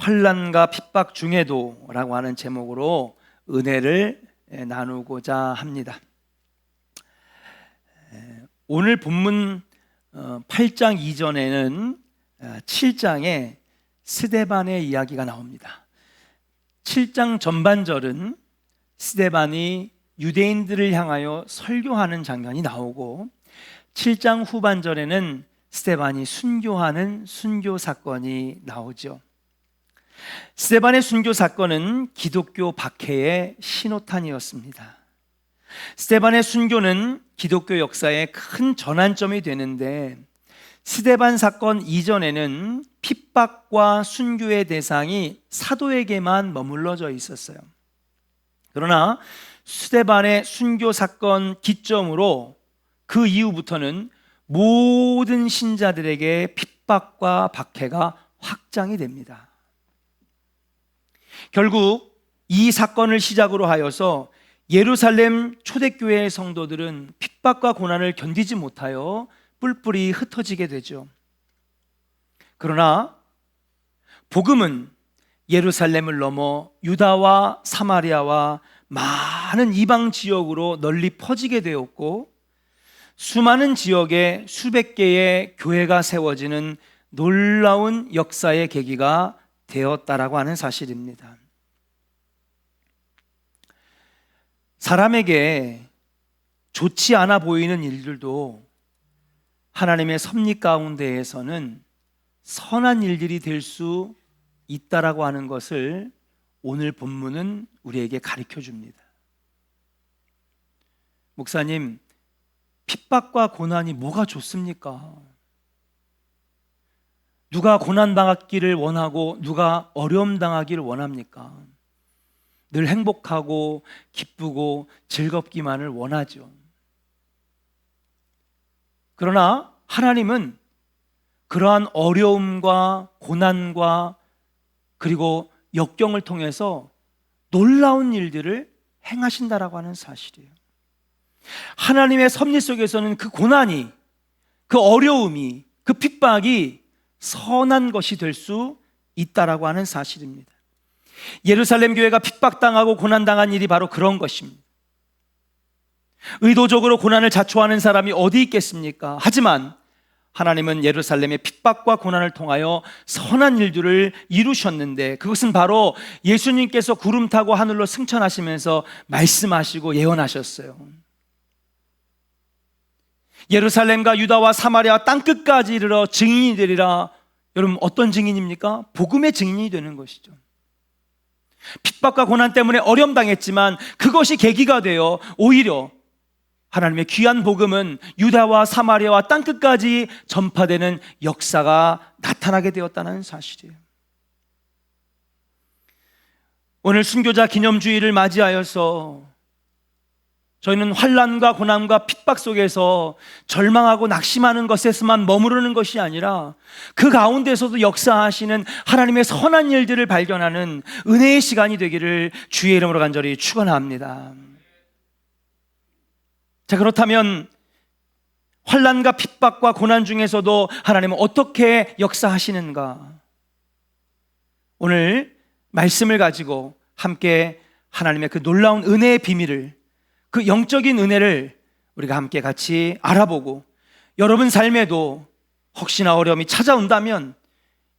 환난과 핍박 중에도 라고 하는 제목으로 은혜를 나누고자 합니다. 오늘 본문 8장 이전에는 7장에 스데반의 이야기가 나옵니다. 7장 전반절은 스데반이 유대인들을 향하여 설교하는 장면이 나오고 7장 후반절에는 스데반이 순교하는 순교 사건이 나오죠. 스데반의 순교 사건은 기독교 박해의 신호탄이었습니다. 스데반의 순교는 기독교 역사의 큰 전환점이 되는데, 스데반 사건 이전에는 핍박과 순교의 대상이 사도에게만 머물러져 있었어요. 그러나 스데반의 순교 사건 기점으로 그 이후부터는 모든 신자들에게 핍박과 박해가 확장이 됩니다. 결국 이 사건을 시작으로 하여서 예루살렘 초대교회의 성도들은 핍박과 고난을 견디지 못하여 뿔뿔이 흩어지게 되죠. 그러나 복음은 예루살렘을 넘어 유다와 사마리아와 많은 이방 지역으로 널리 퍼지게 되었고, 수많은 지역에 수백 개의 교회가 세워지는 놀라운 역사의 계기가 되었다라고 하는 사실입니다. 사람에게 좋지 않아 보이는 일들도 하나님의 섭리 가운데에서는 선한 일들이 될 수 있다라고 하는 것을 오늘 본문은 우리에게 가르쳐 줍니다. 목사님, 핍박과 고난이 뭐가 좋습니까? 누가 고난 당하기를 원하고 누가 어려움 당하기를 원합니까? 늘 행복하고 기쁘고 즐겁기만을 원하죠. 그러나 하나님은 그러한 어려움과 고난과 그리고 역경을 통해서 놀라운 일들을 행하신다라고 하는 사실이에요. 하나님의 섭리 속에서는 그 고난이, 그 어려움이, 그 핍박이 선한 것이 될 수 있다라고 하는 사실입니다. 예루살렘 교회가 핍박당하고 고난당한 일이 바로 그런 것입니다. 의도적으로 고난을 자초하는 사람이 어디 있겠습니까? 하지만 하나님은 예루살렘의 핍박과 고난을 통하여 선한 일들을 이루셨는데, 그것은 바로 예수님께서 구름 타고 하늘로 승천하시면서 말씀하시고 예언하셨어요. 예루살렘과 유다와 사마리아 땅끝까지 이르러 증인이 되리라. 여러분, 어떤 증인입니까? 복음의 증인이 되는 것이죠. 핍박과 고난 때문에 어려움 당했지만 그것이 계기가 되어 오히려 하나님의 귀한 복음은 유다와 사마리아와 땅끝까지 전파되는 역사가 나타나게 되었다는 사실이에요. 오늘 순교자 기념주의를 맞이하여서 저희는 환난과 고난과 핍박 속에서 절망하고 낙심하는 것에서만 머무르는 것이 아니라 그 가운데서도 역사하시는 하나님의 선한 일들을 발견하는 은혜의 시간이 되기를 주의 이름으로 간절히 축원합니다. 자, 그렇다면 환난과 핍박과 고난 중에서도 하나님은 어떻게 역사하시는가? 오늘 말씀을 가지고 함께 하나님의 그 놀라운 은혜의 비밀을, 그 영적인 은혜를 우리가 함께 같이 알아보고, 여러분 삶에도 혹시나 어려움이 찾아온다면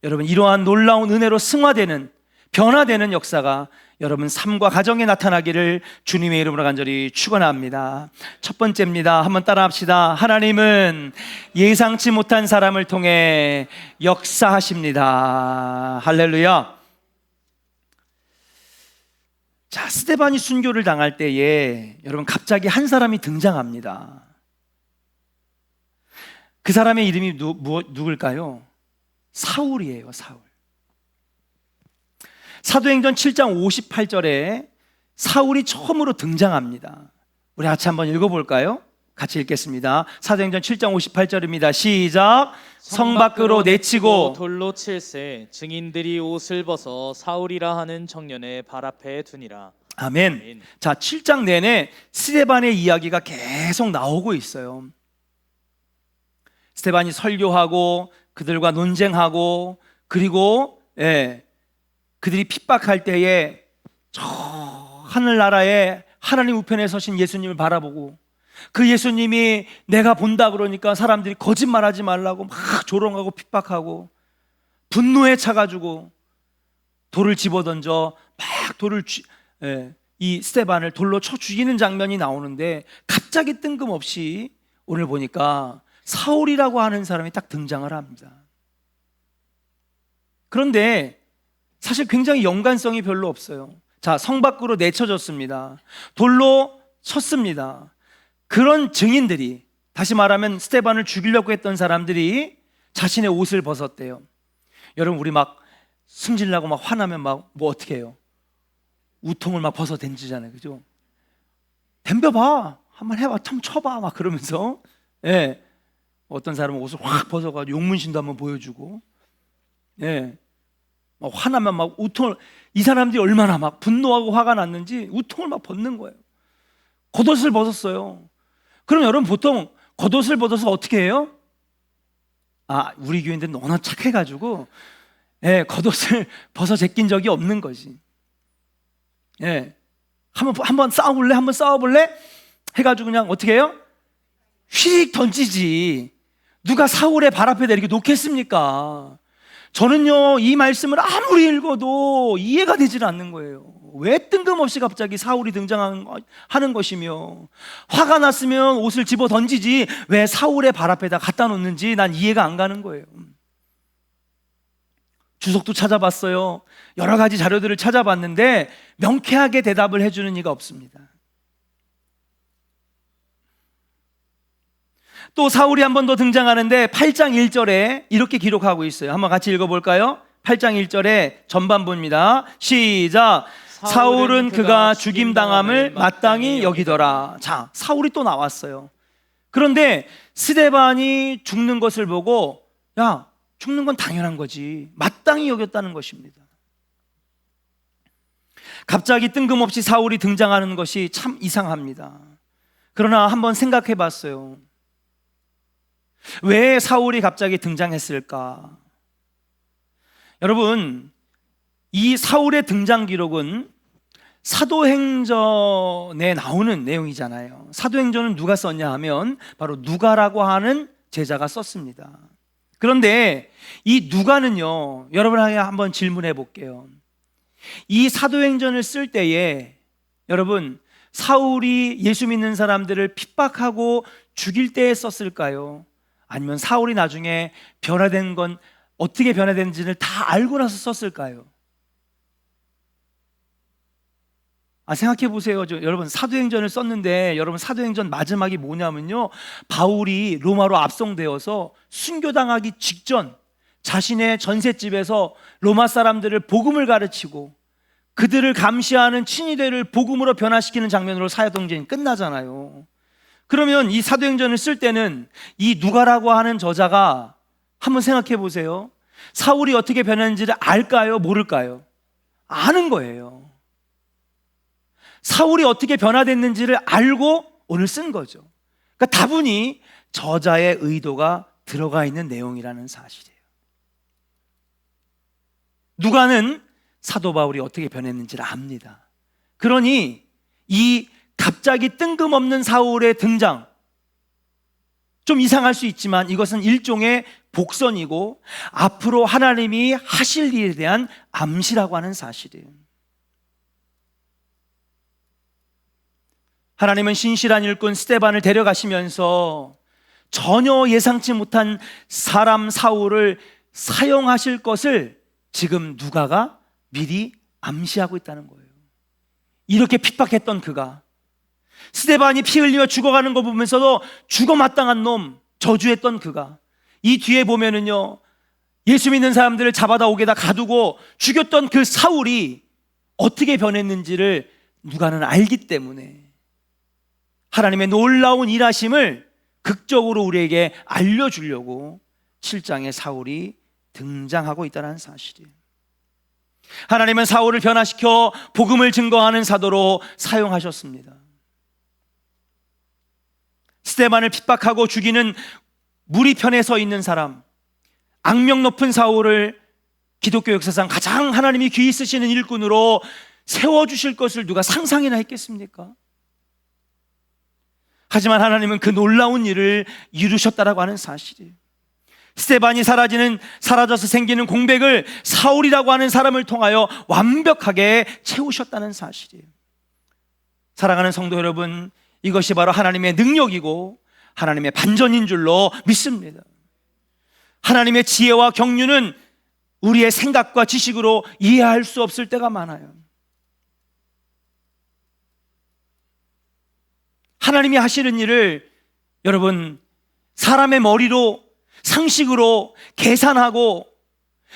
여러분 이러한 놀라운 은혜로 승화되는, 변화되는 역사가 여러분 삶과 가정에 나타나기를 주님의 이름으로 간절히 축원합니다. 첫 번째입니다. 한번 따라합시다. 하나님은 예상치 못한 사람을 통해 역사하십니다. 할렐루야. 자, 스데반이 순교를 당할 때에 여러분 갑자기 한 사람이 등장합니다. 그 사람의 이름이 누굴까요? 사울이에요. 사울. 사도행전 7장 58절에 사울이 처음으로 등장합니다. 우리 같이 한번 읽어볼까요? 같이 읽겠습니다. 사도행전 7장 58절입니다. 시작. 성 밖으로 내치고 돌로 칠세 증인들이 옷을 벗어 사울이라 하는 청년의 발 앞에 두니라. 아멘. 자, 7장 내내 스데반의 이야기가 계속 나오고 있어요. 스데반이 설교하고 그들과 논쟁하고, 그리고 그들이 핍박할 때에 저 하늘나라에 하나님 우편에 서신 예수님을 바라보고 그 예수님이 내가 본다 그러니까 사람들이 거짓말하지 말라고 막 조롱하고 핍박하고 분노에 차가지고 돌을 집어던져 막 이 스데반을 돌로 쳐 죽이는 장면이 나오는데 갑자기 뜬금없이 오늘 보니까 사울이라고 하는 사람이 딱 등장을 합니다. 그런데 사실 굉장히 연관성이 별로 없어요. 자, 성 밖으로 내쳐졌습니다. 돌로 쳤습니다. 그런 증인들이, 다시 말하면 스데반을 죽이려고 했던 사람들이 자신의 옷을 벗었대요. 여러분, 우리 막 승질나고 막 화나면 막 뭐 어떻게 해요? 우통을 막 벗어 던지잖아요, 그죠? 덤벼봐, 한번 해봐, 참 쳐봐, 막 그러면서, 예, 어떤 사람은 옷을 확 벗어가지고 용문신도 한번 보여주고, 예, 막 화나면 막 우통을, 이 사람들이 얼마나 막 분노하고 화가 났는지 우통을 막 벗는 거예요. 겉옷을 벗었어요. 그럼 여러분, 보통 겉옷을 벗어서 어떻게 해요? 아, 우리 교인들은 너무나 착해가지고, 예, 겉옷을 벗어 제낀 적이 없는 거지. 예, 한번 싸워볼래? 한번 싸워볼래? 해가지고 그냥 어떻게 해요? 휙 던지지. 누가 사울의 발 앞에다 이렇게 놓겠습니까? 저는요, 이 말씀을 아무리 읽어도 이해가 되질 않는 거예요. 왜 뜬금없이 갑자기 사울이 등장하는 것이며, 화가 났으면 옷을 집어 던지지 왜 사울의 발 앞에다 갖다 놓는지 난 이해가 안 가는 거예요. 주석도 찾아봤어요. 여러 가지 자료들을 찾아봤는데 명쾌하게 대답을 해주는 이가 없습니다. 또 사울이 한 번 더 등장하는데 8장 1절에 이렇게 기록하고 있어요. 한번 같이 읽어볼까요? 8장 1절에 전반부입니다. 시작. 사울은 그가 죽임당함을 마땅히 여기더라. 자, 사울이 또 나왔어요. 그런데 스데반이 죽는 것을 보고, 야, 죽는 건 당연한 거지, 마땅히 여겼다는 것입니다. 갑자기 뜬금없이 사울이 등장하는 것이 참 이상합니다. 그러나 한번 생각해 봤어요. 왜 사울이 갑자기 등장했을까? 여러분, 이 사울의 등장 기록은 사도행전에 나오는 내용이잖아요. 사도행전은 누가 썼냐 하면 바로 누가라고 하는 제자가 썼습니다. 그런데 이 누가는요, 여러분에게 한번 질문해 볼게요. 이 사도행전을 쓸 때에 여러분, 사울이 예수 믿는 사람들을 핍박하고 죽일 때에 썼을까요? 아니면 사울이 나중에 변화된 건 어떻게 변화된지를 다 알고 나서 썼을까요? 생각해 보세요. 여러분, 사도행전을 썼는데 여러분, 사도행전 마지막이 뭐냐면요, 바울이 로마로 압송되어서 순교당하기 직전 자신의 전셋집에서 로마 사람들을 복음을 가르치고 그들을 감시하는 친위대를 복음으로 변화시키는 장면으로 사도행전이 끝나잖아요. 그러면 이 사도행전을 쓸 때는 이 누가라고 하는 저자가 한번 생각해 보세요. 사울이 어떻게 변했는지를 알까요? 모를까요? 아는 거예요. 사울이 어떻게 변화됐는지를 알고 오늘 쓴 거죠. 그러니까 다분히 저자의 의도가 들어가 있는 내용이라는 사실이에요. 누가는 사도 바울이 어떻게 변했는지를 압니다. 그러니 이 갑자기 뜬금없는 사울의 등장, 좀 이상할 수 있지만 이것은 일종의 복선이고 앞으로 하나님이 하실 일에 대한 암시라고 하는 사실이에요. 하나님은 신실한 일꾼 스데반을 데려가시면서 전혀 예상치 못한 사람 사울을 사용하실 것을 지금 누가가 미리 암시하고 있다는 거예요. 이렇게 핍박했던 그가, 스데반이 피 흘리며 죽어가는 거 보면서도 죽어 마땅한 놈 저주했던 그가, 이 뒤에 보면은요, 예수 믿는 사람들을 잡아다 옥에다 가두고 죽였던 그 사울이 어떻게 변했는지를 누가는 알기 때문에 하나님의 놀라운 일하심을 극적으로 우리에게 알려주려고 7장에 사울이 등장하고 있다는 사실이에요. 하나님은 사울을 변화시켜 복음을 증거하는 사도로 사용하셨습니다. 스데반을 핍박하고 죽이는 무리 편에 서 있는 사람, 악명 높은 사울을 기독교 역사상 가장 하나님이 귀히 쓰시는 일꾼으로 세워주실 것을 누가 상상이나 했겠습니까? 하지만 하나님은 그 놀라운 일을 이루셨다라고 하는 사실이에요. 스데반이 사라져서 생기는 공백을 사울이라고 하는 사람을 통하여 완벽하게 채우셨다는 사실이에요. 사랑하는 성도 여러분, 이것이 바로 하나님의 능력이고 하나님의 반전인 줄로 믿습니다. 하나님의 지혜와 경륜은 우리의 생각과 지식으로 이해할 수 없을 때가 많아요. 하나님이 하시는 일을 여러분 사람의 머리로 상식으로 계산하고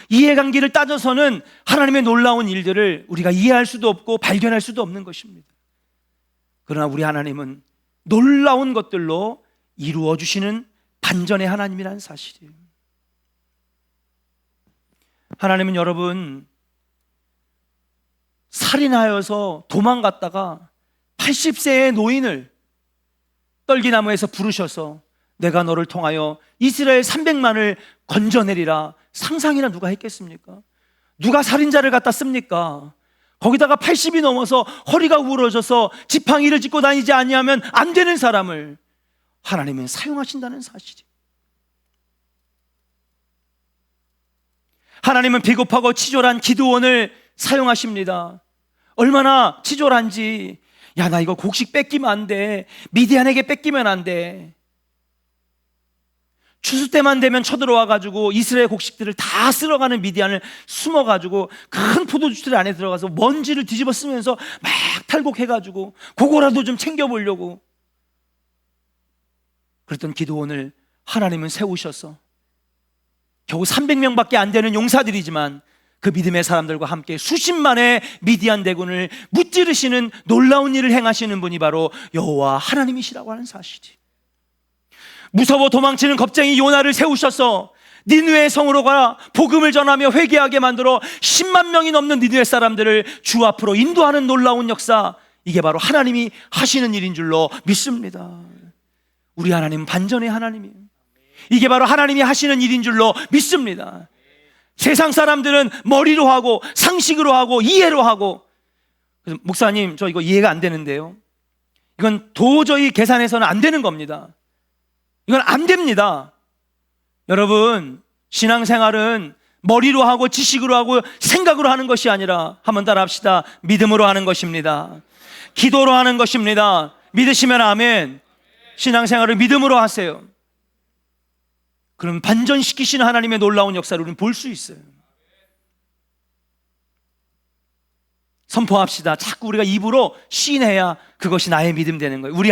이해관계를 따져서는 하나님의 놀라운 일들을 우리가 이해할 수도 없고 발견할 수도 없는 것입니다. 그러나 우리 하나님은 놀라운 것들로 이루어 주시는 반전의 하나님이라는 사실이에요. 하나님은 여러분 살인하여서 도망갔다가 80세의 노인을 떨기나무에서 부르셔서 내가 너를 통하여 이스라엘 300만을 건져내리라, 상상이나 누가 했겠습니까? 누가 살인자를 갖다 씁니까? 거기다가 80이 넘어서 허리가 구부러져서 지팡이를 짚고 다니지 아니하면 안 되는 사람을 하나님은 사용하신다는 사실이에요. 하나님은 비겁하고 치졸한 기드온을 사용하십니다. 얼마나 치졸한지, 야, 나 이거 곡식 뺏기면 안 돼, 미디안에게 뺏기면 안 돼. 추수 때만 되면 쳐들어와가지고 이스라엘 곡식들을 다 쓸어가는 미디안을 숨어가지고 큰 포도주틀 안에 들어가서 먼지를 뒤집어 쓰면서 막 탈곡해가지고 그거라도 좀 챙겨보려고 그랬던 기드온을 하나님은 세우셔서 겨우 300명밖에 안 되는 용사들이지만 그 믿음의 사람들과 함께 수십만의 미디안 대군을 무찌르시는 놀라운 일을 행하시는 분이 바로 여호와 하나님이시라고 하는 사실이. 무서워 도망치는 겁쟁이 요나를 세우셔서 니느웨 성으로 가 복음을 전하며 회개하게 만들어 10만 명이 넘는 니느웨 사람들을 주 앞으로 인도하는 놀라운 역사, 이게 바로 하나님이 하시는 일인 줄로 믿습니다. 우리 하나님은 반전의 하나님이에요. 이게 바로 하나님이 하시는 일인 줄로 믿습니다. 세상 사람들은 머리로 하고 상식으로 하고 이해로 하고, 그래서 목사님 저 이거 이해가 안 되는데요, 이건 도저히 계산해서는 안 되는 겁니다. 이건 안 됩니다. 여러분, 신앙생활은 머리로 하고 지식으로 하고 생각으로 하는 것이 아니라, 한번 따라 합시다, 믿음으로 하는 것입니다. 기도로 하는 것입니다. 믿으시면 아멘. 신앙생활을 믿음으로 하세요. 그럼 반전시키시는 하나님의 놀라운 역사를 우리는 볼 수 있어요. 선포합시다. 자꾸 우리가 입으로 시인해야 그것이 나의 믿음 되는 거예요. 우리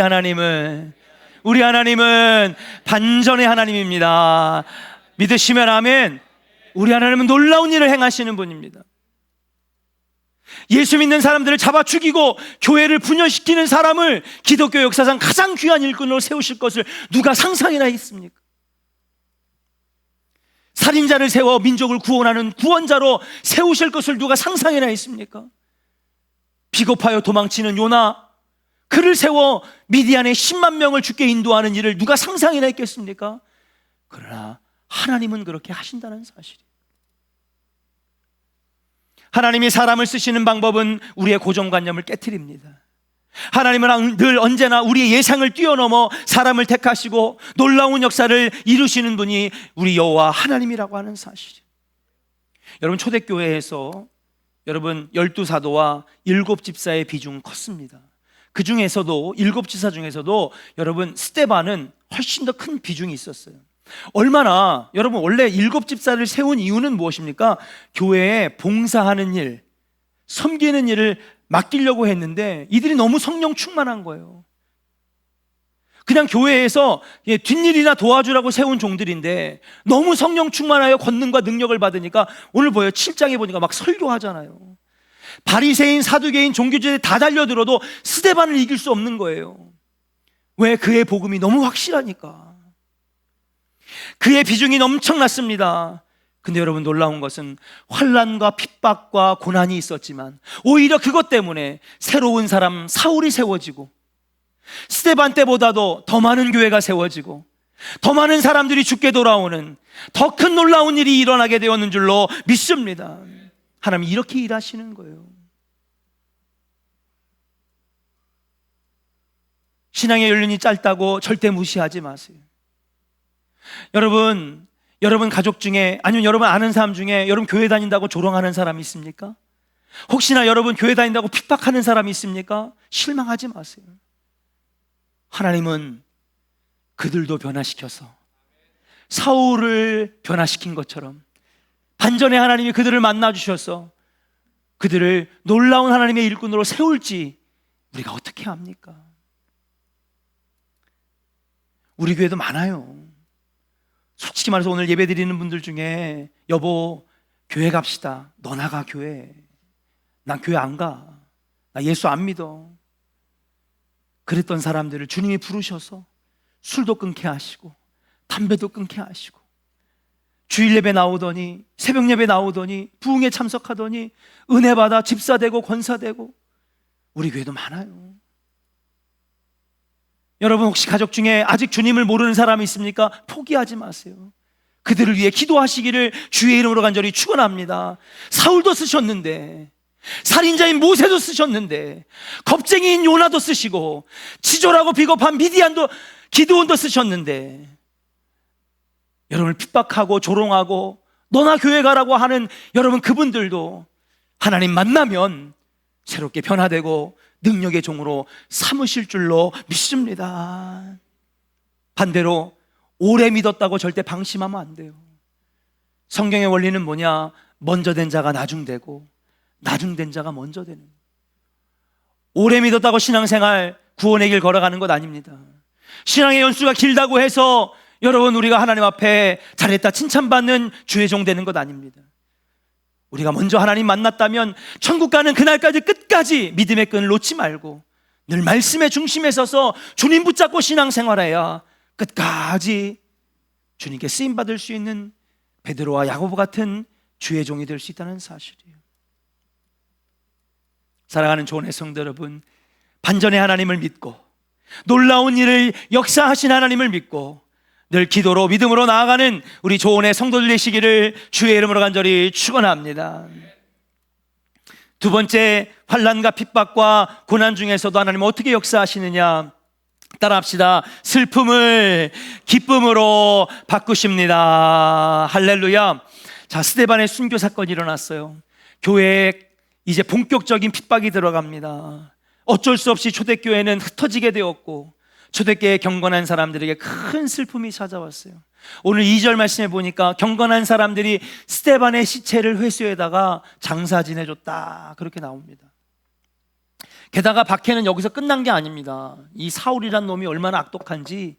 하나님은 반전의 하나님입니다. 믿으시면 아멘. 우리 하나님은 놀라운 일을 행하시는 분입니다. 예수 믿는 사람들을 잡아 죽이고 교회를 분열시키는 사람을 기독교 역사상 가장 귀한 일꾼으로 세우실 것을 누가 상상이나 했습니까? 살인자를 세워 민족을 구원하는 구원자로 세우실 것을 누가 상상이나 했습니까? 비겁하여 도망치는 요나, 그를 세워 미디안의 10만 명을 죽게 인도하는 일을 누가 상상이나 했겠습니까? 그러나 하나님은 그렇게 하신다는 사실이에요. 하나님이 사람을 쓰시는 방법은 우리의 고정관념을 깨트립니다. 하나님은 늘 언제나 우리의 예상을 뛰어넘어 사람을 택하시고 놀라운 역사를 이루시는 분이 우리 여호와 하나님이라고 하는 사실이에요. 여러분, 초대교회에서 여러분 12사도와 7집사의 비중 컸습니다. 그 중에서도 7집사 중에서도 여러분 스데반은 훨씬 더 큰 비중이 있었어요. 얼마나, 여러분 원래 7집사를 세운 이유는 무엇입니까? 교회에 봉사하는 일, 섬기는 일을 맡기려고 했는데 이들이 너무 성령 충만한 거예요. 그냥 교회에서 뒷일이나 도와주라고 세운 종들인데 너무 성령 충만하여 권능과 능력을 받으니까, 오늘 보여요, 7장에 보니까 막 설교하잖아요. 바리새인, 사두개인, 종교주의에 다 달려들어도 스데반을 이길 수 없는 거예요. 왜? 그의 복음이 너무 확실하니까. 그의 비중이 엄청났습니다. 근데 여러분, 놀라운 것은 환난과 핍박과 고난이 있었지만 오히려 그것 때문에 새로운 사람 사울이 세워지고, 스데반 때보다도 더 많은 교회가 세워지고, 더 많은 사람들이 죽게 돌아오는 더 큰 놀라운 일이 일어나게 되었는 줄로 믿습니다. 하나님 이렇게 일하시는 거예요. 신앙의 연륜이 짧다고 절대 무시하지 마세요. 여러분 가족 중에, 아니면 여러분 아는 사람 중에 여러분 교회 다닌다고 조롱하는 사람이 있습니까? 혹시나 여러분 교회 다닌다고 핍박하는 사람이 있습니까? 실망하지 마세요. 하나님은 그들도 변화시켜서 사울을 변화시킨 것처럼 반전에 하나님이 그들을 만나주셔서 그들을 놀라운 하나님의 일꾼으로 세울지 우리가 어떻게 합니까? 우리 교회도 많아요. 솔직히 말해서 오늘 예배 드리는 분들 중에 여보 교회 갑시다. 너 나가 교회. 난 교회 안 가. 나 예수 안 믿어. 그랬던 사람들을 주님이 부르셔서 술도 끊게 하시고 담배도 끊게 하시고 주일 예배 나오더니 새벽 예배 나오더니 부흥에 참석하더니 은혜 받아 집사되고 권사되고 우리 교회도 많아요. 여러분 혹시 가족 중에 아직 주님을 모르는 사람이 있습니까? 포기하지 마세요. 그들을 위해 기도하시기를 주의 이름으로 간절히 축원합니다. 사울도 쓰셨는데, 살인자인 모세도 쓰셨는데, 겁쟁이인 요나도 쓰시고, 치졸하고 비겁한 미디안도 기드온도 쓰셨는데, 여러분을 핍박하고 조롱하고 너나 교회 가라고 하는 여러분 그분들도 하나님 만나면 새롭게 변화되고 능력의 종으로 삼으실 줄로 믿습니다. 반대로 오래 믿었다고 절대 방심하면 안 돼요. 성경의 원리는 뭐냐? 먼저 된 자가 나중되고 나중된 자가 먼저 되는. 오래 믿었다고 신앙생활 구원의 길 걸어가는 것 아닙니다. 신앙의 연수가 길다고 해서 여러분 우리가 하나님 앞에 잘했다 칭찬받는 주의 종 되는 것 아닙니다. 우리가 먼저 하나님 만났다면 천국 가는 그날까지 끝까지 믿음의 끈을 놓지 말고 늘 말씀의 중심에 서서 주님 붙잡고 신앙생활해야 끝까지 주님께 쓰임받을 수 있는 베드로와 야고보 같은 주의 종이 될 수 있다는 사실이에요. 사랑하는 좋은 성도 여러분, 반전의 하나님을 믿고 놀라운 일을 역사하신 하나님을 믿고 늘 기도로 믿음으로 나아가는 우리 조언의 성도들 되시기를 주의 이름으로 간절히 축원합니다. 두 번째, 환난과 핍박과 고난 중에서도 하나님 어떻게 역사하시느냐? 따라합시다. 슬픔을 기쁨으로 바꾸십니다. 할렐루야. 자, 스데반의 순교 사건이 일어났어요. 교회에 이제 본격적인 핍박이 들어갑니다. 어쩔 수 없이 초대교회는 흩어지게 되었고 초대교회에 경건한 사람들에게 큰 슬픔이 찾아왔어요. 오늘 2절 말씀해 보니까 경건한 사람들이 스데반의 시체를 회수에다가 장사 지내줬다 그렇게 나옵니다. 게다가 박해는 여기서 끝난 게 아닙니다. 이 사울이란 놈이 얼마나 악독한지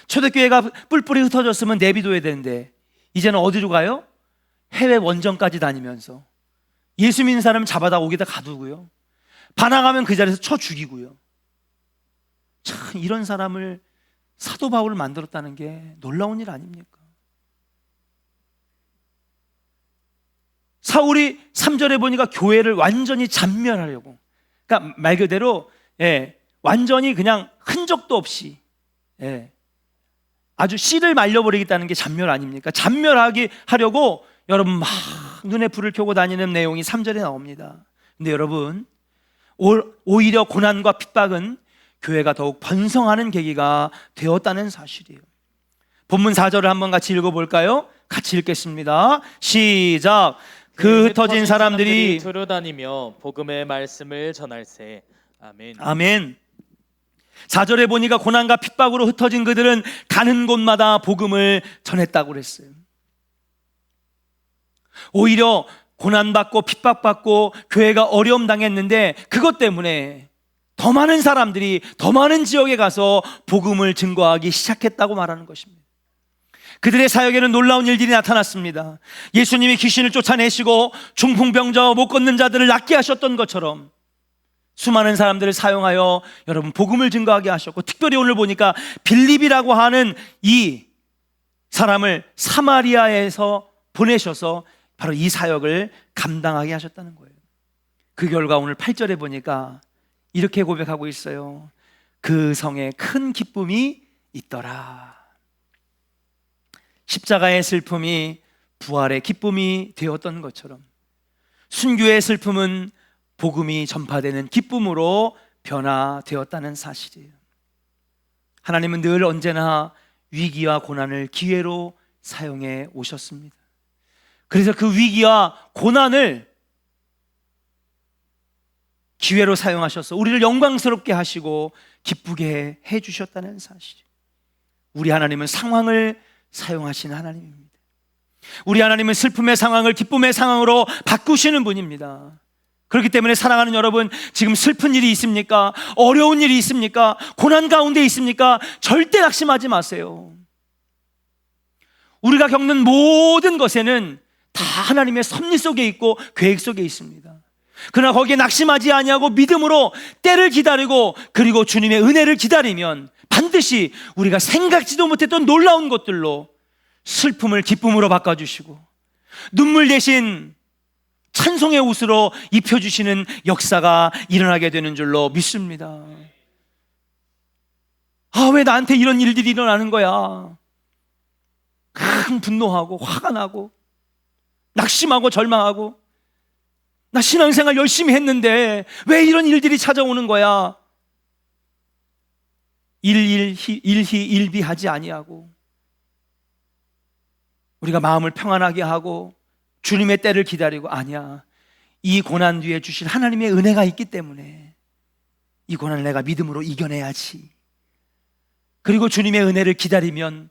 초대교회가 뿔뿔이 흩어졌으면 내비둬야 되는데 이제는 어디로 가요? 해외 원정까지 다니면서 예수 믿는 사람은 잡아다 오기다 가두고요, 반항하면 그 자리에서 쳐 죽이고요. 참 이런 사람을 사도 바울을 만들었다는 게 놀라운 일 아닙니까? 사울이 3절에 보니까 교회를 완전히 잔멸하려고, 그러니까 말 그대로 완전히 그냥 흔적도 없이 아주 씨를 말려버리겠다는 게 잔멸 아닙니까? 잔멸하게 하려고 여러분 막 눈에 불을 켜고 다니는 내용이 3절에 나옵니다. 근데 여러분 오히려 고난과 핍박은 교회가 더욱 번성하는 계기가 되었다는 사실이에요. 본문 4절을 한번 같이 읽어볼까요? 같이 읽겠습니다. 시작. 그 흩어진 사람들이 두루다니며 복음의 말씀을 전할세. 아멘. 아멘. 4절에 보니까 고난과 핍박으로 흩어진 그들은 가는 곳마다 복음을 전했다고 그랬어요. 오히려 고난받고 핍박받고 교회가 어려움 당했는데 그것 때문에 더 많은 사람들이 더 많은 지역에 가서 복음을 증거하기 시작했다고 말하는 것입니다. 그들의 사역에는 놀라운 일들이 나타났습니다. 예수님이 귀신을 쫓아내시고 중풍병자와 못 걷는 자들을 낫게 하셨던 것처럼 수많은 사람들을 사용하여 여러분 복음을 증거하게 하셨고, 특별히 오늘 보니까 빌립이라고 하는 이 사람을 사마리아에서 보내셔서 바로 이 사역을 감당하게 하셨다는 거예요. 그 결과 오늘 8절에 보니까 이렇게 고백하고 있어요. 그 성에 큰 기쁨이 있더라. 십자가의 슬픔이 부활의 기쁨이 되었던 것처럼 순교의 슬픔은 복음이 전파되는 기쁨으로 변화되었다는 사실이에요. 하나님은 늘 언제나 위기와 고난을 기회로 사용해 오셨습니다. 그래서 그 위기와 고난을 기회로 사용하셔서 우리를 영광스럽게 하시고 기쁘게 해주셨다는 사실. 우리 하나님은 상황을 사용하시는 하나님입니다. 우리 하나님은 슬픔의 상황을 기쁨의 상황으로 바꾸시는 분입니다. 그렇기 때문에 사랑하는 여러분, 지금 슬픈 일이 있습니까? 어려운 일이 있습니까? 고난 가운데 있습니까? 절대 낙심하지 마세요. 우리가 겪는 모든 것에는 다 하나님의 섭리 속에 있고 계획 속에 있습니다. 그러나 거기에 낙심하지 아니하고 믿음으로 때를 기다리고 그리고 주님의 은혜를 기다리면 반드시 우리가 생각지도 못했던 놀라운 것들로 슬픔을 기쁨으로 바꿔주시고 눈물 대신 찬송의 옷으로 입혀주시는 역사가 일어나게 되는 줄로 믿습니다. 왜 나한테 이런 일들이 일어나는 거야? 큰 분노하고 화가 나고 낙심하고 절망하고 나 신앙생활 열심히 했는데 왜 이런 일들이 찾아오는 거야? 일희일비하지 아니하고 우리가 마음을 평안하게 하고 주님의 때를 기다리고 아니야, 이 고난 뒤에 주실 하나님의 은혜가 있기 때문에 이 고난을 내가 믿음으로 이겨내야지. 그리고 주님의 은혜를 기다리면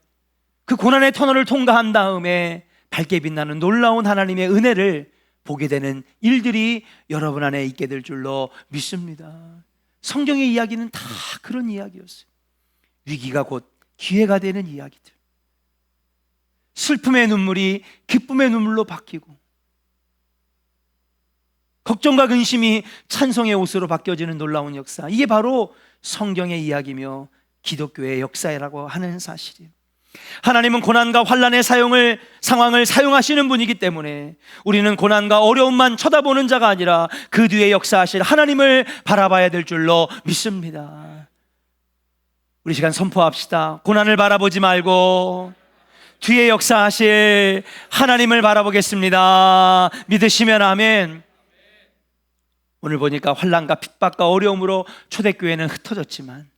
그 고난의 터널을 통과한 다음에 밝게 빛나는 놀라운 하나님의 은혜를 보게 되는 일들이 여러분 안에 있게 될 줄로 믿습니다. 성경의 이야기는 다 그런 이야기였어요. 위기가 곧 기회가 되는 이야기들, 슬픔의 눈물이 기쁨의 눈물로 바뀌고 걱정과 근심이 찬송의 옷으로 바뀌어지는 놀라운 역사, 이게 바로 성경의 이야기며 기독교의 역사라고 하는 사실이에요. 하나님은 고난과 환난의 상황을 사용하시는 분이기 때문에 우리는 고난과 어려움만 쳐다보는 자가 아니라 그 뒤에 역사하실 하나님을 바라봐야 될 줄로 믿습니다. 우리 시간 선포합시다. 고난을 바라보지 말고 뒤에 역사하실 하나님을 바라보겠습니다. 믿으시면 아멘. 오늘 보니까 환난과 핍박과 어려움으로 초대교회는 흩어졌지만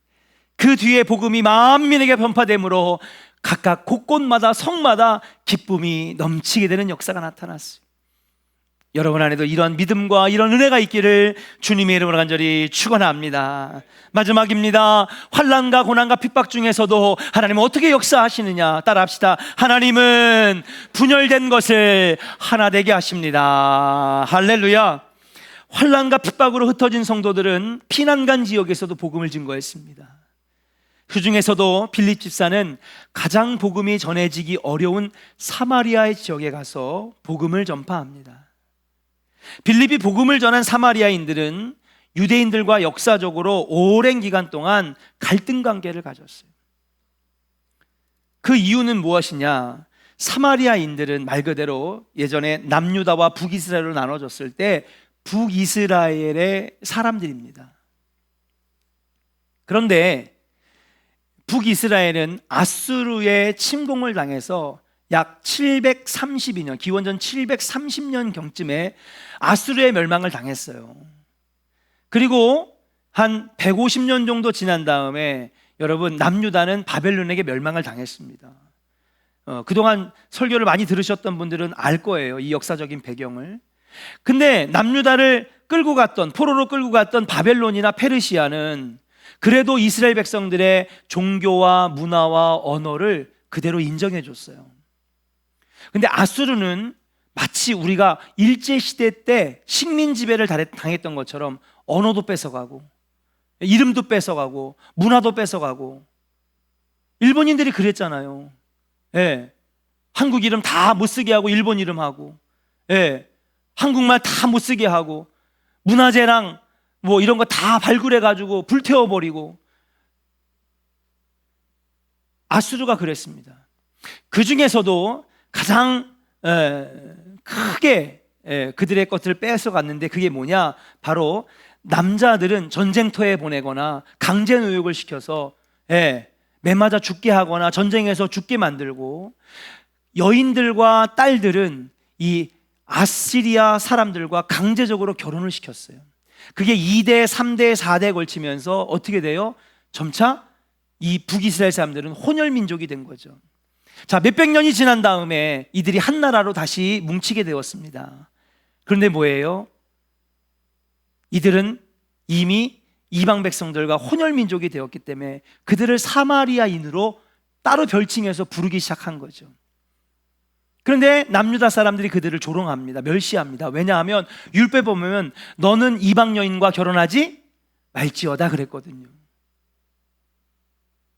그 뒤에 복음이 만민에게 전파됨으로 각각 곳곳마다 성마다 기쁨이 넘치게 되는 역사가 나타났어요. 여러분 안에도 이런 믿음과 이런 은혜가 있기를 주님의 이름으로 간절히 축원합니다. 마지막입니다. 환난과 고난과 핍박 중에서도 하나님은 어떻게 역사하시느냐 따라합시다. 하나님은 분열된 것을 하나 되게 하십니다. 할렐루야. 환난과 핍박으로 흩어진 성도들은 피난간 지역에서도 복음을 증거했습니다. 그 중에서도 빌립 집사는 가장 복음이 전해지기 어려운 사마리아의 지역에 가서 복음을 전파합니다. 빌립이 복음을 전한 사마리아인들은 유대인들과 역사적으로 오랜 기간 동안 갈등 관계를 가졌어요. 그 이유는 무엇이냐? 사마리아인들은 말 그대로 예전에 남유다와 북이스라엘로 나눠졌을 때 북이스라엘의 사람들입니다. 그런데 북이스라엘은 아수르의 침공을 당해서 약 732년, 기원전 730년 경쯤에 아수르의 멸망을 당했어요. 그리고 한 150년 정도 지난 다음에 여러분 남유다는 바벨론에게 멸망을 당했습니다. 그동안 설교를 많이 들으셨던 분들은 알 거예요, 이 역사적인 배경을. 근데 남유다를 포로로 끌고 갔던 바벨론이나 페르시아는 그래도 이스라엘 백성들의 종교와 문화와 언어를 그대로 인정해 줬어요. 근데 아수르는 마치 우리가 일제시대 때 식민 지배를 당했던 것처럼 언어도 뺏어가고 이름도 뺏어가고 문화도 뺏어가고, 일본인들이 그랬잖아요. 예. 한국 이름 다 못 쓰게 하고 일본 이름 하고, 예. 한국말 다 못 쓰게 하고 문화재랑 뭐 이런 거 다 발굴해가지고 불태워버리고, 아수르가 그랬습니다. 그 중에서도 가장 크게 그들의 것들을 뺏어갔는데 그게 뭐냐? 바로 남자들은 전쟁터에 보내거나 강제 노역을 시켜서 매맞아 죽게 하거나 전쟁에서 죽게 만들고, 여인들과 딸들은 이 아시리아 사람들과 강제적으로 결혼을 시켰어요. 그게 2대, 3대, 4대에 걸치면서 어떻게 돼요? 점차 이 북이스라엘 사람들은 혼혈민족이 된 거죠. 자, 몇백 년이 지난 다음에 이들이 한 나라로 다시 뭉치게 되었습니다. 그런데 뭐예요? 이들은 이미 이방 백성들과 혼혈민족이 되었기 때문에 그들을 사마리아인으로 따로 별칭해서 부르기 시작한 거죠. 그런데 남유다 사람들이 그들을 조롱합니다. 멸시합니다. 왜냐하면 율법에 보면 너는 이방 여인과 결혼하지 말지어다 그랬거든요.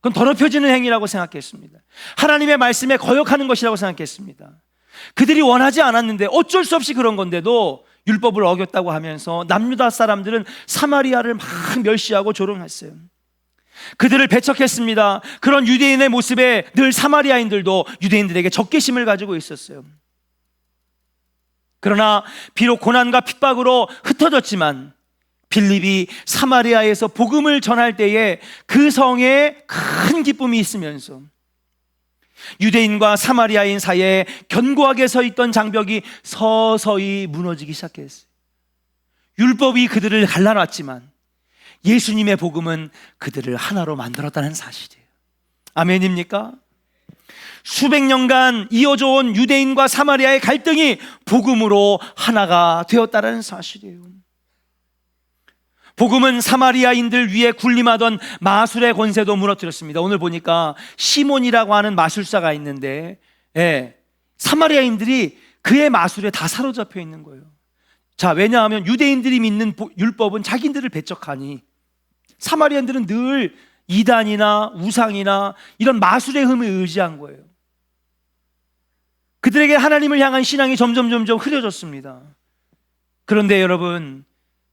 그건 더럽혀지는 행위라고 생각했습니다. 하나님의 말씀에 거역하는 것이라고 생각했습니다. 그들이 원하지 않았는데 어쩔 수 없이 그런 건데도 율법을 어겼다고 하면서 남유다 사람들은 사마리아를 막 멸시하고 조롱했어요. 그들을 배척했습니다. 그런 유대인의 모습에 늘 사마리아인들도 유대인들에게 적개심을 가지고 있었어요. 그러나 비록 고난과 핍박으로 흩어졌지만 빌립이 사마리아에서 복음을 전할 때에 그 성에 큰 기쁨이 있으면서 유대인과 사마리아인 사이에 견고하게 서 있던 장벽이 서서히 무너지기 시작했어요. 율법이 그들을 갈라놨지만 예수님의 복음은 그들을 하나로 만들었다는 사실이에요. 아멘입니까? 수백 년간 이어져 온 유대인과 사마리아의 갈등이 복음으로 하나가 되었다는 사실이에요. 복음은 사마리아인들 위에 군림하던 마술의 권세도 무너뜨렸습니다. 오늘 보니까 시몬이라고 하는 마술사가 있는데 사마리아인들이 그의 마술에 다 사로잡혀 있는 거예요. 자, 왜냐하면 유대인들이 믿는 율법은 자기들을 배척하니 사마리아인들은 늘 이단이나 우상이나 이런 마술의 힘을 의지한 거예요. 그들에게 하나님을 향한 신앙이 점점 흐려졌습니다. 그런데 여러분,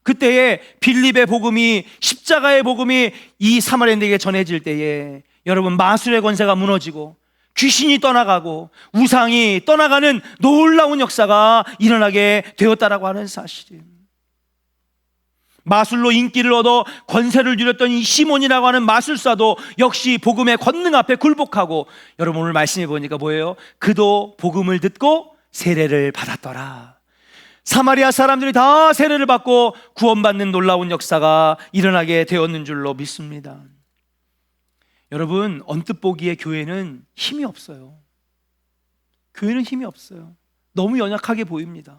그때에 빌립의 복음이, 십자가의 복음이 이 사마리아인들에게 전해질 때에 여러분, 마술의 권세가 무너지고 귀신이 떠나가고 우상이 떠나가는 놀라운 역사가 일어나게 되었다라고 하는 사실이에요. 마술로 인기를 얻어 권세를 누렸던 이 시몬이라고 하는 마술사도 역시 복음의 권능 앞에 굴복하고, 여러분 오늘 말씀해 보니까 뭐예요? 그도 복음을 듣고 세례를 받았더라. 사마리아 사람들이 다 세례를 받고 구원받는 놀라운 역사가 일어나게 되었는 줄로 믿습니다. 여러분, 언뜻 보기에 교회는 힘이 없어요. 교회는 힘이 없어요. 너무 연약하게 보입니다.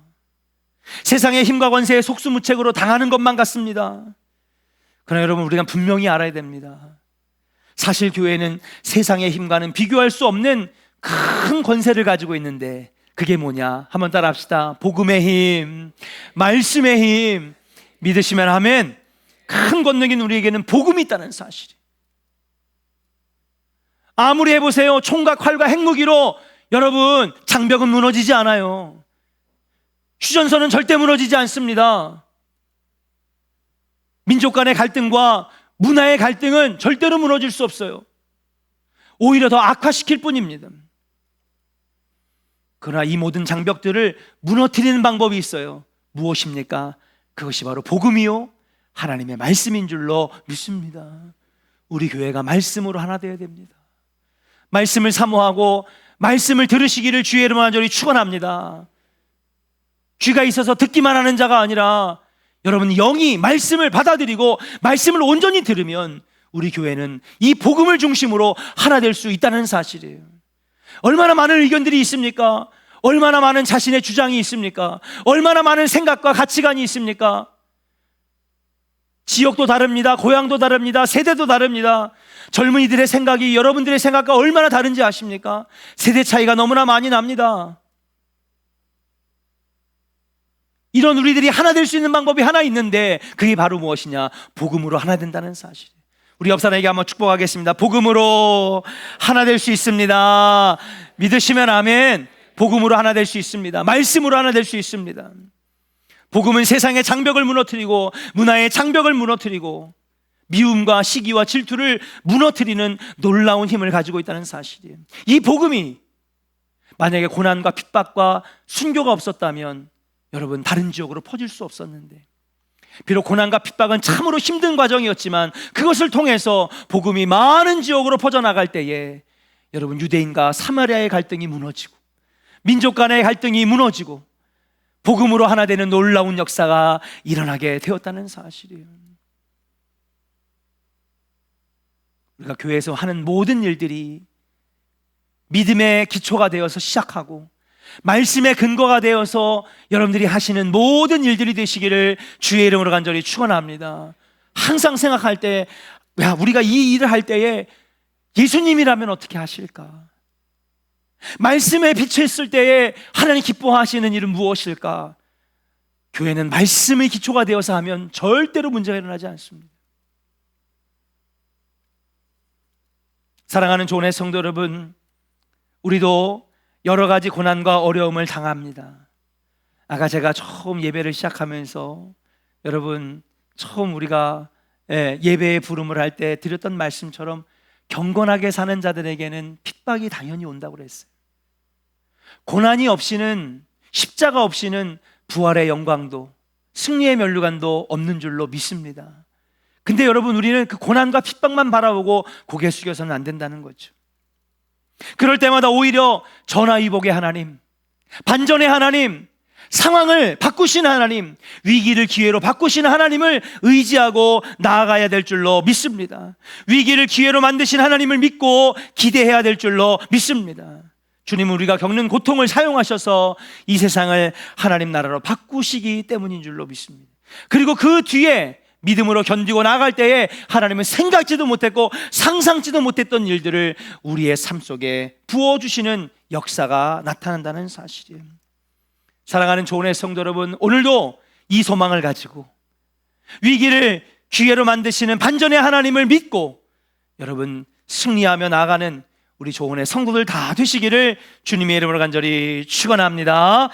세상의 힘과 권세에 속수무책으로 당하는 것만 같습니다. 그러나 여러분, 우리가 분명히 알아야 됩니다. 사실 교회는 세상의 힘과는 비교할 수 없는 큰 권세를 가지고 있는데, 그게 뭐냐? 한번 따라 합시다. 복음의 힘, 말씀의 힘. 믿으시면 아멘. 큰 권능인 우리에게는 복음이 있다는 사실이. 아무리 해보세요. 총과 칼과 핵무기로 여러분, 장벽은 무너지지 않아요. 휴전선은 절대 무너지지 않습니다. 민족 간의 갈등과 문화의 갈등은 절대로 무너질 수 없어요. 오히려 더 악화시킬 뿐입니다. 그러나 이 모든 장벽들을 무너뜨리는 방법이 있어요. 무엇입니까? 그것이 바로 복음이요, 하나님의 말씀인 줄로 믿습니다. 우리 교회가 말씀으로 하나 되어야 됩니다. 말씀을 사모하고 말씀을 들으시기를 주의 이름으로 간절히 축원합니다. 귀가 있어서 듣기만 하는 자가 아니라 여러분, 영이 말씀을 받아들이고 말씀을 온전히 들으면 우리 교회는 이 복음을 중심으로 하나 될 수 있다는 사실이에요. 얼마나 많은 의견들이 있습니까? 얼마나 많은 자신의 주장이 있습니까? 얼마나 많은 생각과 가치관이 있습니까? 지역도 다릅니다. 고향도 다릅니다. 세대도 다릅니다. 젊은이들의 생각이 여러분들의 생각과 얼마나 다른지 아십니까? 세대 차이가 너무나 많이 납니다. 이런 우리들이 하나 될 수 있는 방법이 하나 있는데, 그게 바로 무엇이냐? 복음으로 하나 된다는 사실. 우리 옆 사람에게 한번 축복하겠습니다. 복음으로 하나 될 수 있습니다. 믿으시면 아멘. 복음으로 하나 될 수 있습니다. 말씀으로 하나 될 수 있습니다. 복음은 세상의 장벽을 무너뜨리고 문화의 장벽을 무너뜨리고 미움과 시기와 질투를 무너뜨리는 놀라운 힘을 가지고 있다는 사실이에요. 이 복음이 만약에 고난과 핍박과 순교가 없었다면 여러분, 다른 지역으로 퍼질 수 없었는데, 비록 고난과 핍박은 참으로 힘든 과정이었지만 그것을 통해서 복음이 많은 지역으로 퍼져나갈 때에 여러분, 유대인과 사마리아의 갈등이 무너지고 민족 간의 갈등이 무너지고 복음으로 하나 되는 놀라운 역사가 일어나게 되었다는 사실이에요. 우리가 교회에서 하는 모든 일들이 믿음의 기초가 되어서 시작하고 말씀의 근거가 되어서 여러분들이 하시는 모든 일들이 되시기를 주의 이름으로 간절히 축원합니다. 항상 생각할 때, 야, 우리가 이 일을 할 때에 예수님이라면 어떻게 하실까? 말씀에 비춰있을 때에 하나님 기뻐하시는 일은 무엇일까? 교회는 말씀의 기초가 되어서 하면 절대로 문제가 일어나지 않습니다. 사랑하는 조은의 성도 여러분, 우리도 여러 가지 고난과 어려움을 당합니다. 아까 제가 처음 예배를 시작하면서 여러분 처음 우리가 예배의 부름을 할 때 드렸던 말씀처럼 경건하게 사는 자들에게는 핍박이 당연히 온다고 그랬어요. 고난이 없이는, 십자가 없이는 부활의 영광도 승리의 면류관도 없는 줄로 믿습니다. 근데 여러분, 우리는 그 고난과 핍박만 바라보고 고개 숙여서는 안 된다는 거죠. 그럴 때마다 오히려 전화위복의 하나님, 반전의 하나님, 상황을 바꾸시는 하나님, 위기를 기회로 바꾸시는 하나님을 의지하고 나아가야 될 줄로 믿습니다. 위기를 기회로 만드신 하나님을 믿고 기대해야 될 줄로 믿습니다. 주님은 우리가 겪는 고통을 사용하셔서 이 세상을 하나님 나라로 바꾸시기 때문인 줄로 믿습니다. 그리고 그 뒤에 믿음으로 견디고 나아갈 때에 하나님은 생각지도 못했고 상상지도 못했던 일들을 우리의 삶 속에 부어주시는 역사가 나타난다는 사실이에요. 사랑하는 조은의 성도 여러분, 오늘도 이 소망을 가지고 위기를 기회로 만드시는 반전의 하나님을 믿고 여러분 승리하며 나아가는 우리 조은의 성도들 다 되시기를 주님의 이름으로 간절히 축원합니다.